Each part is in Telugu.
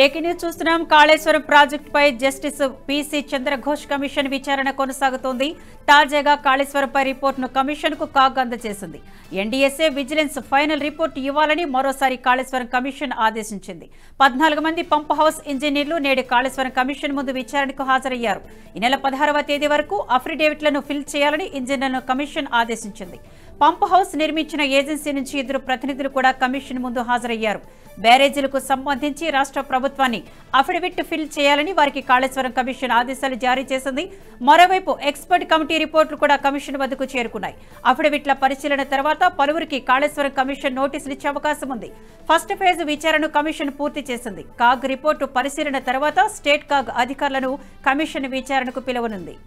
బ్రేకింగ్ న్యూస్ చూస్తున్నాం. కాళేశ్వరం ప్రాజెక్టుపై జస్టిస్ పీసీ చంద్రఘోష్ కమిషన్ విచారణ కొనసాగుతోంది. తాజాగా కాళేశ్వరంపై రిపోర్టును కమిషన్ కు కాగ్ అందజేసింది. ఎన్డీఎస్ఏ విజిలెన్స్ ఫైనల్ రిపోర్టు ఇవ్వాలని మరోసారి కాళేశ్వరం కమిషన్ ఆదేశించింది. 14 మంది పంప్ హౌస్ ఇంజనీర్లు నేడు కాళేశ్వరం కమిషన్ ముందు విచారణకు హాజరయ్యారు. ఈ నెల 16వ తేదీ వరకు అఫిడేవిట్లను ఫిల్ చేయాలని ఇంజనీర్లను కమిషన్ ఆదేశించింది. పంప్ హౌస్ నిర్మించిన ఏజెన్సీ నుంచి 2 ప్రతినిధులు కూడా కమిషన్ ముందు హాజరయ్యారు. బ్యారేజీలకు సంబంధించి రాష్ట్ర ప్రభుత్వాన్ని అఫిడవిట్ ఫిల్ చేయాలని వారికి కాళేశ్వరం కమిషన్ ఆదేశాలు జారీ చేసింది. మరోవైపు ఎక్స్పర్ట్ కమిటీ రిపోర్టులు కూడా కమిషన్ వద్దకు చేరుకున్నాయి. అఫిడవిట్ల పరిశీలన తర్వాత పలువురికి కాళేశ్వరం కమిషన్ నోటీసులు ఇచ్చే అవకాశం ఉంది. ఫస్ట్ ఫేజ్ విచారణను కమిషన్ పూర్తి చేసింది. కాగ్ రిపోర్టు పరిశీలన తర్వాత స్టేట్ కాగ్ అధికారులను కమిషన్ విచారణకు పిలువనుంది.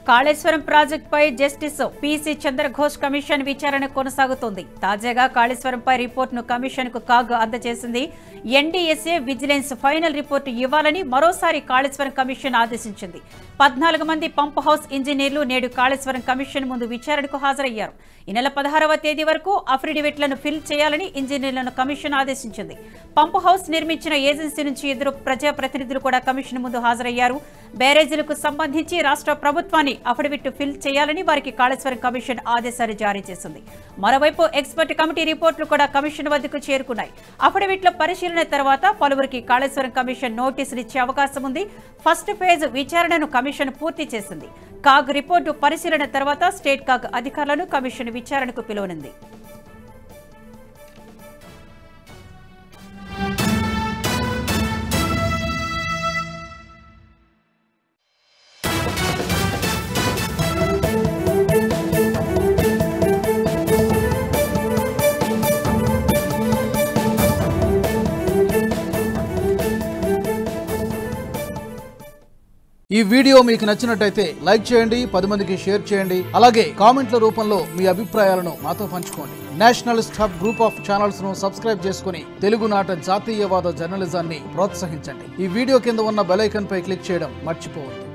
కాళేశ్వరం ప్రాజెక్టుపై జస్టిస్ పీసీ చంద్రఘోష్ కమిషన్ విచారణ కొనసాగుతోంది. తాజాగా కాళేశ్వరంపై రిపోర్టును కమిషన్ కు కాగ్ అందజేసింది. ఎన్డీఎస్ఏ విజిలెన్స్ ఫైనల్ రిపోర్టు ఇవ్వాలని మరోసారి కాళేశ్వరం కమిషన్ ఆదేశించింది. 14 మంది పంప్ హౌస్ ఇంజనీర్లు నేడు కాళేశ్వరం కమిషన్ ముందు విచారణకు హాజరయ్యారు. ఈ నెల 16వ తేదీ వరకు అఫిడవిట్లను ఫిల్ చేయాలని ఇంజనీర్లను కమిషన్ ఆదేశించింది. పంప్ హౌస్ నిర్మించిన ఏజెన్సీ నుంచి 2 ప్రజాప్రతినిధులు కూడా కమిషన్ ముందు హాజరయ్యారు. బ్యారేజీలకు సంబంధించి రాష్ట్ర ప్రభుత్వాన్ని అఫిడవిట్ ఫిల్ చేయాలని వారికి కాళేశ్వరం కమిషన్ ఆదేశాలు జారీ చేసింది. మరోవైపు ఎక్స్పర్ట్ కమిటీ రిపోర్టులు కూడా కమిషన్ వద్దకు చేరుకున్నాయి. అఫిడవిట్ల పరిశీలన తర్వాత పలువురికి కాళేశ్వరం కమిషన్ నోటీసులు ఇచ్చే అవకాశం ఉంది. ఫస్ట్ ఫేజ్ విచారణను కమిషన్ పూర్తి చేసింది. కాగ్ రిపోర్టు పరిశీలన తర్వాత స్టేట్ కాగ్ అధికారులను కమిషన్ విచారణకు పిలువనుంది. ఈ వీడియో మీకు నచ్చినట్టయితే లైక్ చేయండి, 10 మందికి షేర్ చేయండి. అలాగే కామెంట్ల రూపంలో మీ అభిప్రాయాలను మాతో పంచుకోండి. Nationalist hub group of channels ను సబ్స్క్రైబ్ చేసుకుని తెలుగునాట జాతీయవాద జర్నలిజాన్ని ప్రోత్సహించండి. ఈ వీడియో కింద ఉన్న బెల్ ఐకాన్ పై క్లిక్ చేయడం మర్చిపోవద్దు.